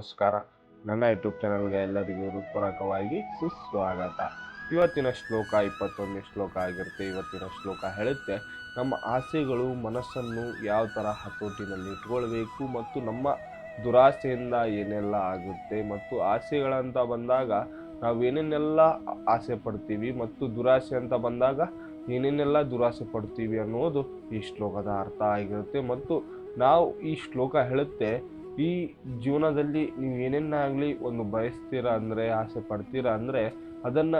ನಮಸ್ಕಾರ. ನನ್ನ ಯೂಟ್ಯೂಬ್ ಚಾನಲ್ಗೆ ಎಲ್ಲರಿಗೂ ಹೃತ್ಪೂರ್ವಕವಾಗಿ ಸುಸ್ವಾಗತ. ಇವತ್ತಿನ ಶ್ಲೋಕ 21ನೇ ಶ್ಲೋಕ ಆಗಿರುತ್ತೆ. ಇವತ್ತಿನ ಶ್ಲೋಕ ಹೇಳುತ್ತೆ, ನಮ್ಮ ಆಸೆಗಳು ಮನಸ್ಸನ್ನು ಯಾವ ಥರ ಹತೋಟಿನಲ್ಲಿ ಇಟ್ಕೊಳ್ಬೇಕು ಮತ್ತು ನಮ್ಮ ದುರಾಸೆಯಿಂದ ಏನೆಲ್ಲ ಆಗುತ್ತೆ ಮತ್ತು ಆಸೆಗಳಂತ ಬಂದಾಗ ನಾವು ಏನೇನೆಲ್ಲ ಆಸೆ ಪಡ್ತೀವಿ ಮತ್ತು ದುರಾಸೆ ಅಂತ ಬಂದಾಗ ಏನೇನೆಲ್ಲ ದುರಾಸೆ ಪಡ್ತೀವಿ ಅನ್ನೋದು ಈ ಶ್ಲೋಕದ ಅರ್ಥ ಆಗಿರುತ್ತೆ. ಮತ್ತು ನಾವು ಈ ಶ್ಲೋಕ ಹೇಳುತ್ತೆ, ಈ ಜೀವನದಲ್ಲಿ ನೀವು ಏನೇನಾಗಲಿ ಒಂದು ಬಯಸ್ತೀರಾ ಅಂದರೆ, ಆಸೆ ಪಡ್ತೀರಾ ಅಂದರೆ ಅದನ್ನು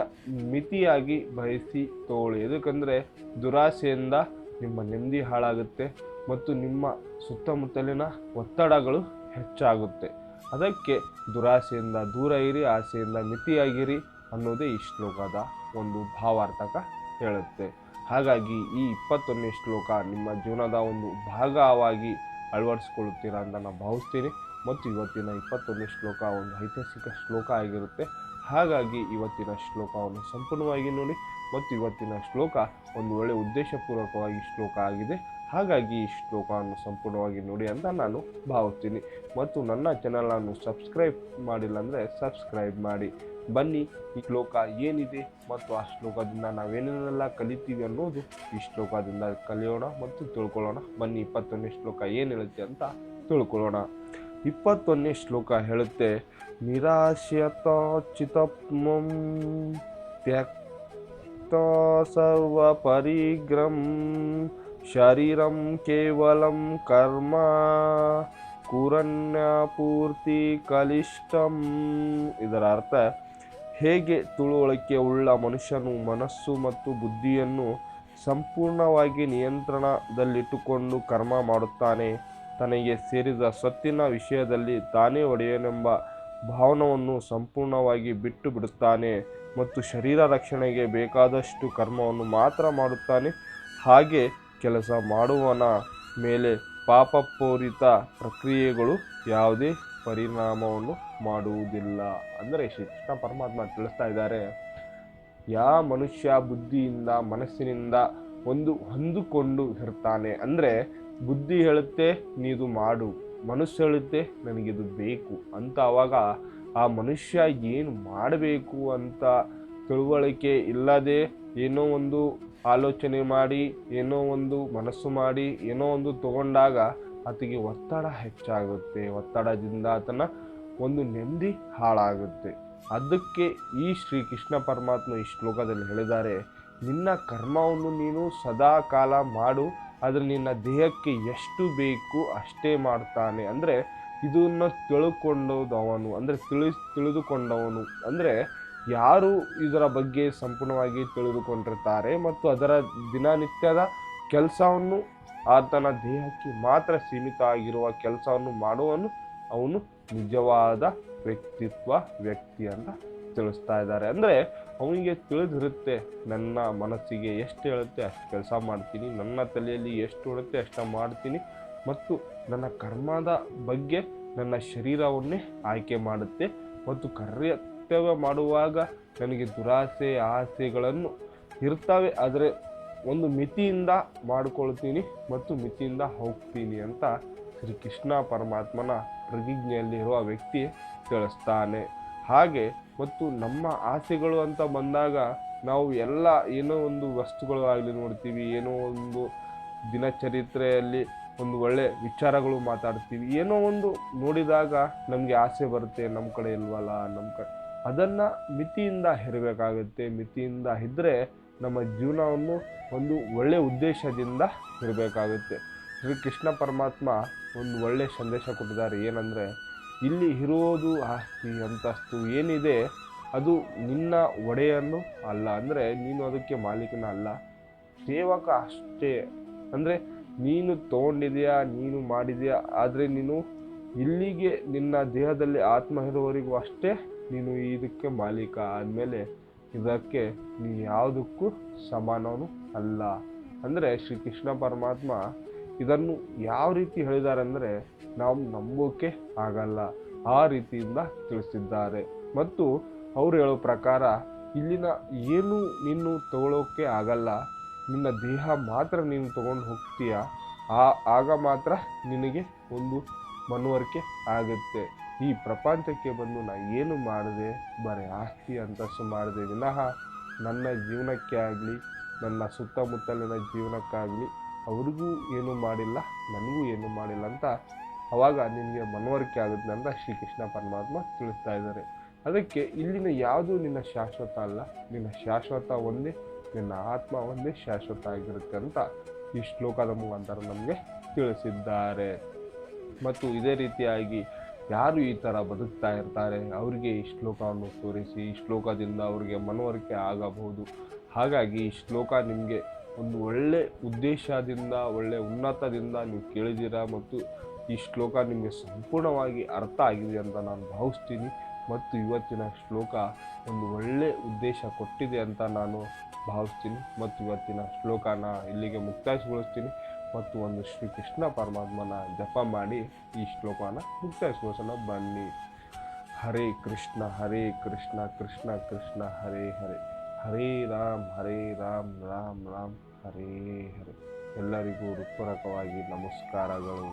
ಮಿತಿಯಾಗಿ ಬಯಸಿ ತಗೊಳ್ಳಿ. ಎದಕ್ಕಂದರೆ ದುರಾಸೆಯಿಂದ ನಿಮ್ಮ ನೆಮ್ಮದಿ ಹಾಳಾಗುತ್ತೆ ಮತ್ತು ನಿಮ್ಮ ಸುತ್ತಮುತ್ತಲಿನ ಒತ್ತಡಗಳು ಹೆಚ್ಚಾಗುತ್ತೆ. ಅದಕ್ಕೆ ದುರಾಸೆಯಿಂದ ದೂರ ಇರಿ, ಆಸೆಯಿಂದ ಮಿತಿಯಾಗಿರಿ ಅನ್ನೋದೇ ಈ ಶ್ಲೋಕದ ಒಂದು ಭಾವಾರ್ಥಕ ಹೇಳುತ್ತೆ. ಹಾಗಾಗಿ ಈ 21ನೇ ಶ್ಲೋಕ ನಿಮ್ಮ ಜೀವನದ ಒಂದು ಭಾಗವಾಗಿ ಅಳವಡಿಸ್ಕೊಳ್ಳುತ್ತೀರಾ ಅಂತ ನಾನು ಭಾವಿಸ್ತೀನಿ. ಮತ್ತು ಇವತ್ತಿನ 21ನೇ ಶ್ಲೋಕ ಒಂದು ಐತಿಹಾಸಿಕ ಶ್ಲೋಕ ಆಗಿರುತ್ತೆ. ಹಾಗಾಗಿ ಇವತ್ತಿನ ಶ್ಲೋಕವನ್ನು ಸಂಪೂರ್ಣವಾಗಿ ನೋಡಿ. ಮತ್ತು ಇವತ್ತಿನ ಶ್ಲೋಕ ಒಂದು ಒಳ್ಳೆಯ ಉದ್ದೇಶಪೂರ್ವಕವಾಗಿ ಶ್ಲೋಕ ಆಗಿದೆ. ಹಾಗಾಗಿ ಈ ಶ್ಲೋಕವನ್ನು ಸಂಪೂರ್ಣವಾಗಿ ನೋಡಿ ಅಂತ ನಾನು ಭಾವಿಸ್ತೀನಿ. ಮತ್ತು ನನ್ನ ಚಾನಲನ್ನು ಸಬ್ಸ್ಕ್ರೈಬ್ ಮಾಡಿಲ್ಲ ಅಂದರೆ ಸಬ್ಸ್ಕ್ರೈಬ್ ಮಾಡಿ. ಬನ್ನಿ, ಈ ಶ್ಲೋಕ ಏನಿದೆ ಮತ್ತು ಆ ಶ್ಲೋಕದಿಂದ ನಾವೇನೇನೆಲ್ಲ ಕಲಿತೀವಿ ಅನ್ನೋದು ಈ ಶ್ಲೋಕದಿಂದ ಕಲಿಯೋಣ ಮತ್ತು ತಿಳ್ಕೊಳ್ಳೋಣ. ಬನ್ನಿ, 21ನೇ ಶ್ಲೋಕ ಏನು ಹೇಳುತ್ತೆ ಅಂತ ತಿಳ್ಕೊಳ್ಳೋಣ. 21ನೇ ಶ್ಲೋಕ ಹೇಳುತ್ತೆ, ನಿರಾಶ್ಯತ ಚಿತ್ತಮಂ ತ್ಯಕ್ತ ಸರ್ವ ಪರಿಗ್ರಹಂ ಶರೀರಂ ಕೇವಲಂ ಕರ್ಮ ಕುರಣ್ಯ ಪೂರ್ತಿ ಕಲಿಷ್ಠಂ. ಇದರ ಅರ್ಥ, ಹೇಗೆ ತಿಳುವಳಿಕೆ ಉಳ್ಳ ಮನುಷ್ಯನು ಮನಸ್ಸು ಮತ್ತು ಬುದ್ಧಿಯನ್ನು ಸಂಪೂರ್ಣವಾಗಿ ನಿಯಂತ್ರಣದಲ್ಲಿಟ್ಟುಕೊಂಡು ಕರ್ಮ ಮಾಡುತ್ತಾನೆ, ತನಗೆ ಸೇರಿದ ಸ್ವತ್ತಿನ ವಿಷಯದಲ್ಲಿ ತಾನೇ ಒಡೆಯನೆಂಬ ಭಾವನವನ್ನು ಸಂಪೂರ್ಣವಾಗಿ ಬಿಟ್ಟು ಬಿಡುತ್ತಾನೆ ಮತ್ತು ಶರೀರ ರಕ್ಷಣೆಗೆ ಬೇಕಾದಷ್ಟು ಕರ್ಮವನ್ನು ಮಾತ್ರ ಮಾಡುತ್ತಾನೆ. ಹಾಗೆ ಕೆಲಸ ಮಾಡುವವನ ಮೇಲೆ ಪಾಪಪೂರಿತ ಪ್ರಕ್ರಿಯೆಗಳು ಯಾವುದೇ ಪರಿಣಾಮವನ್ನು ಮಾಡುವುದಿಲ್ಲ. ಅಂದರೆ ಶ್ರೀಕೃಷ್ಣ ಪರಮಾತ್ಮ ತಿಳಿಸ್ತಾ ಇದ್ದಾರೆ, ಯಾವ ಮನುಷ್ಯ ಬುದ್ಧಿಯಿಂದ ಮನಸ್ಸಿನಿಂದ ಒಂದು ಹೊಂದಿಕೊಂಡು ಇರ್ತಾನೆ, ಅಂದರೆ ಬುದ್ಧಿ ಹೇಳುತ್ತೆ ನೀದು ಮಾಡು, ಮನಸ್ಸು ಹೇಳುತ್ತೆ ನನಗಿದು ಬೇಕು ಅಂತ, ಆವಾಗ ಆ ಮನುಷ್ಯ ಏನು ಮಾಡಬೇಕು ಅಂತ ತಿಳುವಳಿಕೆ ಇಲ್ಲದೆ ಏನೋ ಒಂದು ಆಲೋಚನೆ ಮಾಡಿ, ಏನೋ ಒಂದು ಮನಸ್ಸು ಮಾಡಿ, ಏನೋ ಒಂದು ತಗೊಂಡಾಗ ಆತಗೆ ಒತ್ತಡ ಹೆಚ್ಚಾಗುತ್ತೆ. ಒತ್ತಡದಿಂದ ಆತನ ಒಂದು ನೆಮ್ಮದಿ ಹಾಳಾಗುತ್ತೆ. ಅದಕ್ಕೆ ಈ ಶ್ರೀಕೃಷ್ಣ ಪರಮಾತ್ಮ ಈ ಶ್ಲೋಕದಲ್ಲಿ ಹೇಳಿದ್ದಾರೆ, ನಿನ್ನ ಕರ್ಮವನ್ನು ನೀನು ಸದಾ ಕಾಲ ಮಾಡು, ಆದರೆ ನಿನ್ನ ದೇಹಕ್ಕೆ ಎಷ್ಟು ಬೇಕು ಅಷ್ಟೇ ಮಾಡ್ತಾನೆ. ಅಂದರೆ ಇದನ್ನು ತಿಳ್ಕೊಂಡವನು, ಅಂದರೆ ತಿಳಿದುಕೊಂಡವನು, ಅಂದರೆ ಯಾರು ಇದರ ಬಗ್ಗೆ ಸಂಪೂರ್ಣವಾಗಿ ತಿಳಿದುಕೊಂಡಿರ್ತಾರೆ ಮತ್ತು ಅದರ ದಿನನಿತ್ಯದ ಕೆಲಸವನ್ನು ಆತನ ದೇಹಕ್ಕೆ ಮಾತ್ರ ಸೀಮಿತ ಆಗಿರುವ ಕೆಲಸವನ್ನು ಮಾಡುವನು, ಅವನು ನಿಜವಾದ ವ್ಯಕ್ತಿ ಅಂತ ತಿಳಿಸ್ತಾ ಇದ್ದಾರೆ. ಅಂದರೆ ಅವನಿಗೆ ತಿಳಿದಿರುತ್ತೆ, ನನ್ನ ಮನಸ್ಸಿಗೆ ಎಷ್ಟು ಹೇಳುತ್ತೆ ಅಷ್ಟು ಕೆಲಸ ಮಾಡ್ತೀನಿ, ನನ್ನ ತಲೆಯಲ್ಲಿ ಎಷ್ಟು ಹೇಳುತ್ತೆ ಅಷ್ಟು ಮಾಡ್ತೀನಿ ಮತ್ತು ನನ್ನ ಕರ್ಮದ ಬಗ್ಗೆ ನನ್ನ ಶರೀರವನ್ನೇ ಆಯ್ಕೆ ಮಾಡುತ್ತೆ ಮತ್ತು ಕರ್ತವ್ಯ ಮಾಡುವಾಗ ನನಗೆ ದುರಾಸೆ ಆಸೆಗಳನ್ನು ಇರ್ತವೆ, ಆದರೆ ಒಂದು ಮಿತಿಯಿಂದ ಮಾಡಿಕೊಳ್ತೀನಿ ಮತ್ತು ಮಿತಿಯಿಂದ ಹೋಗ್ತೀನಿ ಅಂತ ಶ್ರೀಕೃಷ್ಣ ಪರಮಾತ್ಮನ ಪ್ರತಿಜ್ಞೆಯಲ್ಲಿರುವ ವ್ಯಕ್ತಿ ತಿಳಿಸ್ತಾನೆ. ಹಾಗೆ ಮತ್ತು ನಮ್ಮ ಆಸೆಗಳು ಅಂತ ಬಂದಾಗ ನಾವು ಎಲ್ಲ ಏನೋ ಒಂದು ವಸ್ತುಗಳು ಆಗಲಿ ನೋಡ್ತೀವಿ, ಏನೋ ಒಂದು ದಿನಚರಿತ್ರೆಯಲ್ಲಿ ಒಂದು ಒಳ್ಳೆ ವಿಚಾರಗಳು ಮಾತಾಡ್ತೀವಿ, ಏನೋ ಒಂದು ನೋಡಿದಾಗ ನಮಗೆ ಆಸೆ ಬರುತ್ತೆ, ನಮ್ಮ ಕಡೆ ಇಲ್ವಲ್ಲ, ನಮ್ಮ ಕಡೆ ಅದನ್ನು ಮಿತಿಯಿಂದ ಇರಬೇಕಾಗುತ್ತೆ. ಮಿತಿಯಿಂದ ಇದ್ದರೆ ನಮ್ಮ ಜೀವನವನ್ನು ಒಂದು ಒಳ್ಳೆಯ ಉದ್ದೇಶದಿಂದ ಇರಬೇಕಾಗುತ್ತೆ. ಶ್ರೀಕೃಷ್ಣ ಪರಮಾತ್ಮ ಒಂದು ಒಳ್ಳೆಯ ಸಂದೇಶ ಕೊಟ್ಟಿದ್ದಾರೆ. ಏನಂದರೆ, ಇಲ್ಲಿ ಇರುವುದು ಆಸ್ತಿ ಅಂತಸ್ತು ಏನಿದೆ ಅದು ನಿನ್ನ ಒಡೆಯನ್ನು ಅಲ್ಲ, ಅಂದರೆ ನೀನು ಅದಕ್ಕೆ ಮಾಲೀಕನ ಅಲ್ಲ, ಸೇವಕ ಅಷ್ಟೇ. ಅಂದರೆ ನೀನು ತೊಗೊಂಡಿದೆಯಾ, ನೀನು ಮಾಡಿದೆಯಾ, ಆದರೆ ನೀನು ಇಲ್ಲಿಗೆ ನಿನ್ನ ದೇಹದಲ್ಲಿ ಆತ್ಮ ಇರುವವರೆಗೂ ಅಷ್ಟೇ ನೀನು ಇದಕ್ಕೆ ಮಾಲೀಕ. ಆದಮೇಲೆ ಇದಕ್ಕೆ ನೀ ಯಾವುದಕ್ಕೂ ಸಮಾನವನು ಅಲ್ಲ. ಅಂದರೆ ಶ್ರೀಕೃಷ್ಣ ಪರಮಾತ್ಮ ಇದನ್ನು ಯಾವ ರೀತಿ ಹೇಳಿದ್ದಾರೆ ಅಂದರೆ, ನಾವು ನಂಬೋಕೆ ಆಗಲ್ಲ, ಆ ರೀತಿಯಿಂದ ತಿಳಿಸಿದ್ದಾರೆ. ಮತ್ತು ಅವರು ಹೇಳೋ ಪ್ರಕಾರ ಇಲ್ಲಿನ ಏನು ನೀನು ತಗೊಳ್ಳೋಕೆ ಆಗಲ್ಲ, ನಿನ್ನ ದೇಹ ಮಾತ್ರ ನೀನು ತಗೊಂಡು ಹೋಗ್ತೀಯ, ಆಗ ಮಾತ್ರ ನಿನಗೆ ಒಂದು ಮನವರಿಕೆ ಆಗುತ್ತೆ. ಈ ಪ್ರಪಂಚಕ್ಕೆ ಬಂದು ನಾ ಏನು ಮಾಡಿದೆ, ಬರೀ ಆಸ್ತಿ ಅಂತಸ್ತು ಮಾಡಿದೆ ವಿನಃ ನನ್ನ ಜೀವನಕ್ಕೆ ಆಗಲಿ, ನನ್ನ ಸುತ್ತಮುತ್ತಲಿನ ಜೀವನಕ್ಕಾಗಲಿ ಅವ್ರಿಗೂ ಏನೂ ಮಾಡಿಲ್ಲ, ನನಗೂ ಏನೂ ಮಾಡಿಲ್ಲ ಅಂತ ಅವಾಗ ನಿನಗೆ ಮನವರಿಕೆ ಆಗುತ್ತೆ ಅಂತ ಶ್ರೀಕೃಷ್ಣ ಪರಮಾತ್ಮ ತಿಳಿಸ್ತಾ ಇದ್ದಾರೆ. ಅದಕ್ಕೆ ಇಲ್ಲಿನ ಯಾವುದು ನಿನ್ನ ಶಾಶ್ವತ ಅಲ್ಲ, ನಿನ್ನ ಶಾಶ್ವತ ಒಂದೇ, ನಿನ್ನ ಆತ್ಮ ಒಂದೇ ಶಾಶ್ವತ ಆಗಿರುತ್ತೆ ಅಂತ ಈ ಶ್ಲೋಕದ ಮುಖಾಂತರ ನಮಗೆ ತಿಳಿಸಿದ್ದಾರೆ. ಮತ್ತು ಇದೇ ರೀತಿಯಾಗಿ ಯಾರು ಈ ಥರ ಬದುಕ್ತಾ ಇರ್ತಾರೆ ಅವರಿಗೆ ಈ ಶ್ಲೋಕವನ್ನು ತೋರಿಸಿ, ಈ ಶ್ಲೋಕದಿಂದ ಅವರಿಗೆ ಮನವರಿಕೆ ಆಗಬಹುದು. ಹಾಗಾಗಿ ಈ ಶ್ಲೋಕ ನಿಮಗೆ ಒಂದು ಒಳ್ಳೆ ಉದ್ದೇಶದಿಂದ, ಒಳ್ಳೆ ಉನ್ನತದಿಂದ ನೀವು ಕೇಳಿದ್ದೀರಾ ಮತ್ತು ಈ ಶ್ಲೋಕ ನಿಮಗೆ ಸಂಪೂರ್ಣವಾಗಿ ಅರ್ಥ ಆಗಿದೆ ಅಂತ ನಾನು ಭಾವಿಸ್ತೀನಿ. ಮತ್ತು ಇವತ್ತಿನ ಶ್ಲೋಕ ಒಂದು ಒಳ್ಳೆ ಉದ್ದೇಶ ಕೊಟ್ಟಿದೆ ಅಂತ ನಾನು ಭಾವಿಸ್ತೀನಿ. ಮತ್ತು ಇವತ್ತಿನ ಶ್ಲೋಕನ ಇಲ್ಲಿಗೆ ಮುಕ್ತಾಯಗೊಳಿಸ್ತೀನಿ ಮತ್ತು ಒಂದು ಶ್ರೀಕೃಷ್ಣ ಪರಮಾತ್ಮನ ಜಪ ಮಾಡಿ ಈ ಶ್ಲೋಕನ ಮುಕ್ತಾಯಗೊಳಿಸೋಣ ಬನ್ನಿ. ಹರೇ ಕೃಷ್ಣ ಕೃಷ್ಣ ಕೃಷ್ಣ ಹರೇ ಹರೇ, ಹರೇ ರಾಮ್ ರಾಮ್ ರಾಮ್ ಹರೇ ಹರೇ. ಎಲ್ಲರಿಗೂ ಹೃತ್ಪೂರ್ವಕವಾಗಿ ನಮಸ್ಕಾರಗಳು.